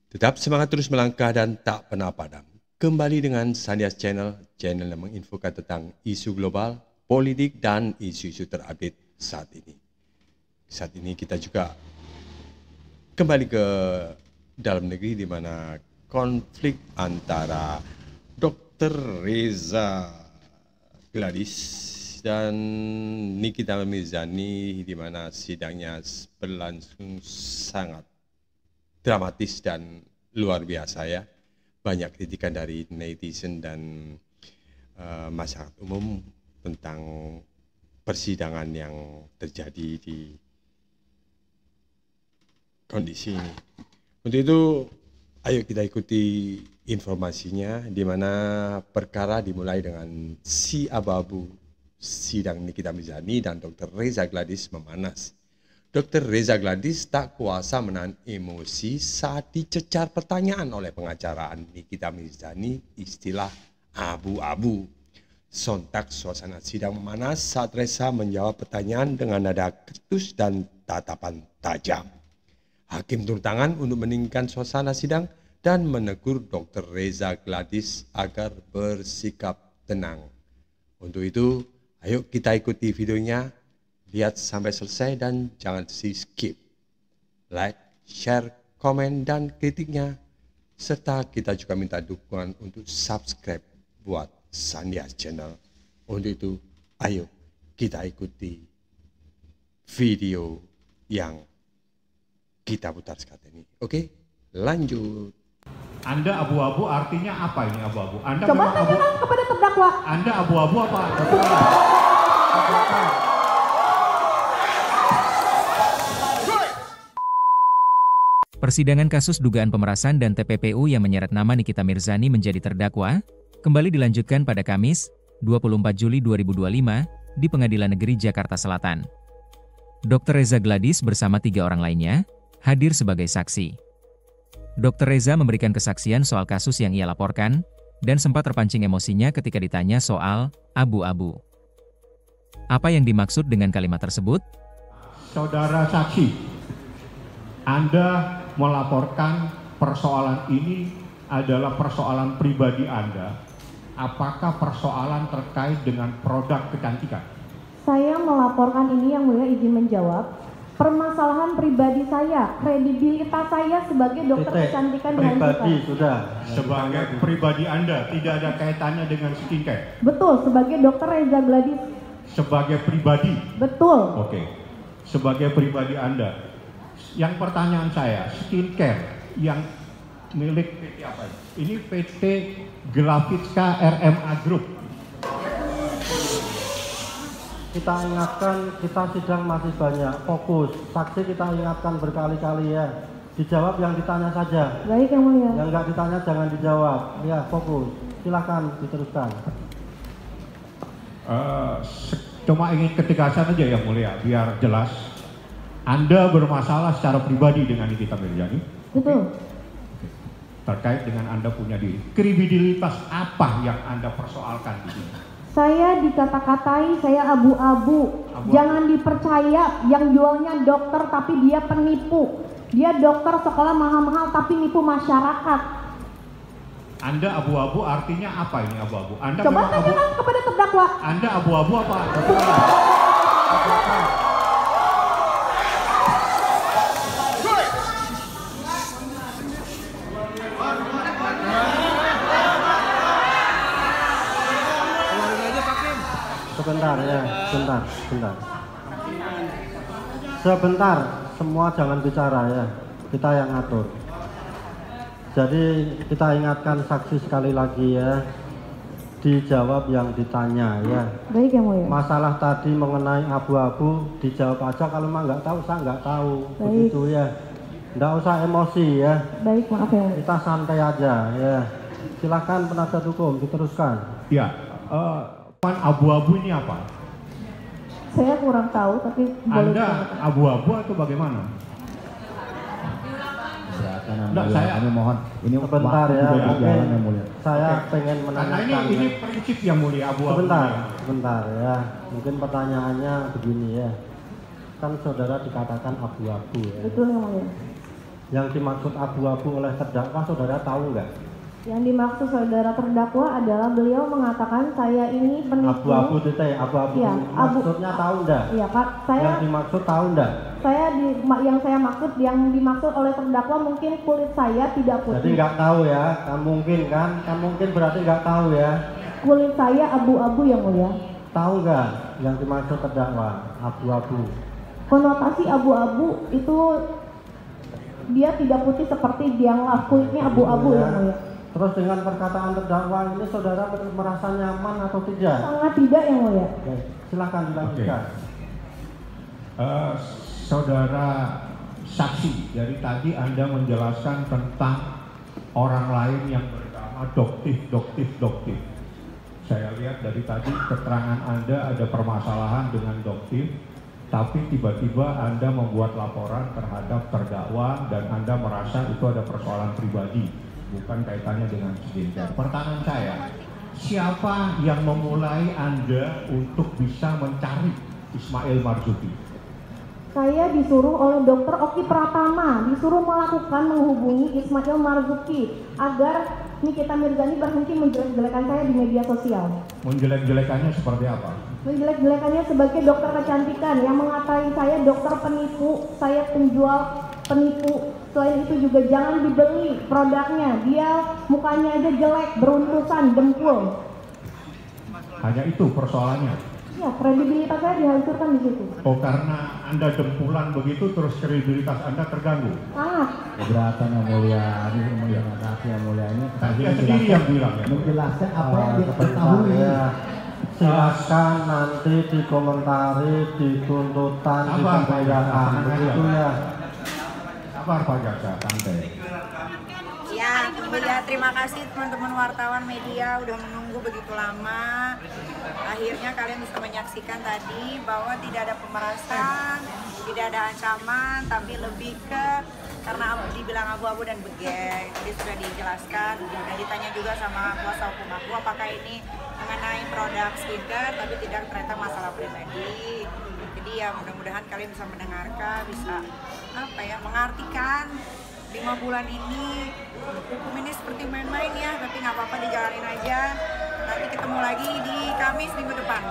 Tetap semangat terus melangkah dan tak pernah padam. Kembali dengan Sandias Channel, channel yang menginfokan tentang isu global, politik dan isu-isu terupdate saat ini. Saat ini kita juga kembali ke dalam negeri di mana konflik antara Dr. Reza Gladys dan Nikita Mirzani di mana sidangnya berlangsung sangat dramatis dan luar biasa ya. Banyak kritikan dari netizen dan masyarakat umum tentang persidangan yang terjadi di kondisi ini. Untuk itu, ayo kita ikuti informasinya di mana perkara dimulai dengan si abu-abu sidang Nikita Mirzani dan Dr. Reza Gladys memanas. Dr. Reza Gladys tak kuasa menahan emosi saat dicecar pertanyaan oleh pengacara Nikita Mirzani istilah abu-abu. Sontak suasana sidang memanas saat Reza menjawab pertanyaan dengan nada ketus dan tatapan tajam. Hakim turun tangan untuk meninggikan suasana sidang dan menegur Dr. Reza Gladys agar bersikap tenang. Untuk itu, ayo kita ikuti videonya. Lihat sampai selesai dan jangan skip. Like, share, komen, dan kritiknya. Serta kita juga minta dukungan untuk subscribe buat Sandias Channel. Untuk itu, ayo kita ikuti video yang kita putar saat ini. Oke, lanjut. Anda abu-abu artinya apa ini abu-abu? Anda coba tanyakan kepada terdakwa. Anda abu-abu apa? Persidangan kasus dugaan pemerasan dan TPPU yang menyeret nama Nikita Mirzani menjadi terdakwa, kembali dilanjutkan pada Kamis, 24 Juli 2025, di Pengadilan Negeri Jakarta Selatan. Dr. Reza Gladys bersama 3 orang lainnya, hadir sebagai saksi. Dr. Reza memberikan kesaksian soal kasus yang ia laporkan, dan sempat terpancing emosinya ketika ditanya soal abu-abu. Apa yang dimaksud dengan kalimat tersebut? Saudara saksi, Anda melaporkan persoalan ini adalah persoalan pribadi Anda. Apakah persoalan terkait dengan produk kecantikan? Saya melaporkan ini yang mulia izin menjawab. Permasalahan pribadi saya, kredibilitas saya sebagai dokter kecantikan pribadi sudah. Sebagai pribadi Anda tidak ada kaitannya dengan skincare. Betul, sebagai Dr. Reza Gladys. Sebagai pribadi. Betul. Oke. Sebagai pribadi Anda. Yang pertanyaan saya, skincare yang milik PT apa ini? Ini PT Glavitska RMA Group. Kita ingatkan, kita sidang masih banyak, fokus. Saksi kita ingatkan berkali-kali ya. Dijawab yang ditanya saja. Baik yang mulia. Yang nggak ditanya jangan dijawab. Ya, fokus. Silakan diteruskan. Cuma ingin ketegasan aja yang mulia, biar jelas. Anda bermasalah secara pribadi dengan Nikita Mirzani? Betul. Terkait dengan Anda punya diri. Kredibilitas apa yang Anda persoalkan di sini? Saya dikata-katai saya abu-abu. Jangan dipercaya yang jualnya dokter tapi dia penipu. Dia dokter sekolah mahal-mahal tapi nipu masyarakat. Anda abu-abu artinya apa ini abu-abu? Anda coba tanyakan kepada terdakwa. Anda abu-abu apa? Sebentar ya, sebentar, semua jangan bicara ya, kita yang ngatur. Jadi kita ingatkan saksi sekali lagi ya, dijawab yang ditanya ya. Baik yang mulia. Masalah tadi mengenai abu-abu dijawab aja, kalau memang nggak tahu saya nggak tahu. Baik. Begitu ya, nggak usah emosi ya. Baik, maaf ya. Kita santai aja ya. Silakan penasihat hukum diteruskan. Ya. Abu-abu ini apa? Saya kurang tahu, tapi Anda abu-abu atau bagaimana? Enggak, saya kami mohon. Ini sebentar ya, mungkin saya pengen menanyakan. Ini prinsip yang mulia abu-abu. Sebentar ya. Mungkin pertanyaannya begini ya. Kan saudara dikatakan abu-abu ya. Betul yang mulia. Yang dimaksud abu-abu oleh terdakwa saudara tahu nggak? Yang dimaksud saudara terdakwa adalah beliau mengatakan saya ini penipu. Abu-abu titik, abu-abu. Iya, maksudnya tahu nggak? Iya Pak, Yang dimaksud tahu nggak? yang dimaksud oleh terdakwa mungkin kulit saya tidak putih. Jadi nggak tahu ya, kan mungkin berarti nggak tahu ya. Kulit saya abu-abu yang mulia. Tahu nggak yang dimaksud terdakwa abu-abu? Konotasi abu-abu itu dia tidak putih seperti dianggap, kulitnya abu-abu yang mulia. Terus dengan perkataan terdakwa ini saudara merasa nyaman atau tidak? Sangat tidak yang mulia. Oke, silakan dilanjutkan. Saudara saksi, dari tadi Anda menjelaskan tentang orang lain yang bernama doktif. Saya lihat dari tadi keterangan Anda ada permasalahan dengan doktif, tapi tiba-tiba Anda membuat laporan terhadap terdakwa dan Anda merasa itu ada persoalan pribadi, bukan kaitannya dengan skincare. Pertanyaan saya, siapa yang memulai Anda untuk bisa mencari Ismail Marzuki? Saya disuruh oleh Dr. Oki Pratama, disuruh menghubungi Ismail Marzuki agar Nikita Mirzani berhenti menjelek-jelekan saya di media sosial. Menjelek-jelekannya seperti apa? Menjelek-jelekannya sebagai dokter kecantikan yang mengatai saya dokter penipu, saya penjual penipu. Selain itu juga jangan dibeli produknya, dia mukanya aja jelek, beruntusan, dengkul. Hanya itu persoalannya? Ya, kredibilitas saya dihancurkan di situ. Oh, karena Anda dengkulan begitu terus kredibilitas Anda terganggu? Sangat. Keberatan yang mulia, ini yang mulia ini. Dia sendiri yang bilang ya? Menjelaskan apa yang dia ketahui. Ya. Silakan nanti dikomentari, di tuntutan, di pembayaan, begitu ya. Sabar Pak Jaksa, santai. Ya, terima kasih teman-teman wartawan media udah menunggu begitu lama. Akhirnya kalian bisa menyaksikan tadi bahwa tidak ada pemerasan, tidak ada ancaman, tapi lebih ke karena dibilang abu-abu dan begeng. Tadi sudah dijelaskan dan ditanya juga sama kuasa hukum aku apakah ini mengenai produk skincare tapi tidak ternyata masalah pribadi. Jadi ya mudah-mudahan kalian bisa mendengarkan, bisa mengartikan 5 bulan ini hukum ini seperti main-main ya, tapi nggak apa-apa dijalanin aja. Nanti ketemu lagi di Kamis minggu depan.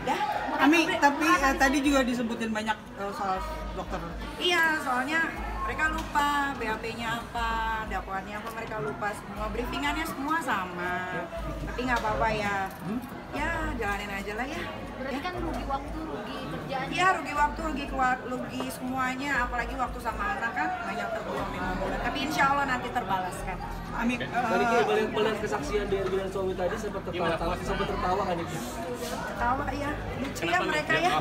Dah. Ami, tapi tadi juga disebutin banyak soal dokter. Iya, soalnya mereka lupa BAP-nya apa, dakwaannya apa, mereka lupa semua, briefingannya semua sama. Tapi nggak apa-apa ya. Ya, jalanin aja lah ya. Berarti kan rugi waktu, rugi kerjaan. Iya, rugi waktu, rugi semuanya, apalagi waktu sama anak kan banyak terbuang 5 bulan. Tapi insya Allah nanti terbalaskan. Ami, tadi melihat kesaksian dari bilang suami tadi sempat tertawa kan itu? Ketawa ya, lucu ya mereka ya.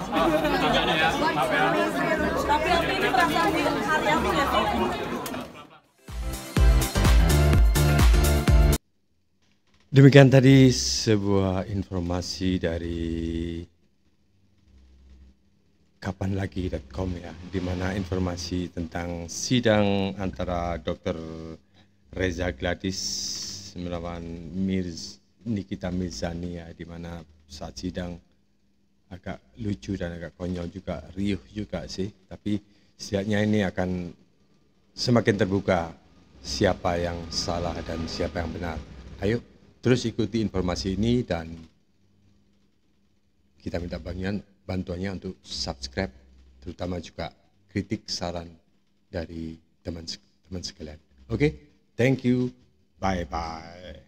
Tapi ini perasaan di hari-hari nggak sih? Demikian tadi sebuah informasi dari kapanlagi.com ya, di mana informasi tentang sidang antara Dr. Reza Gladys melawan Nikita Mirzani ya, di mana saat sidang agak lucu dan agak konyol juga, riuh juga sih, tapi setidaknya ini akan semakin terbuka siapa yang salah dan siapa yang benar. Ayo terus ikuti informasi ini dan kita minta bantuannya untuk subscribe, terutama juga kritik saran dari teman-teman sekalian. Oke, thank you, bye-bye.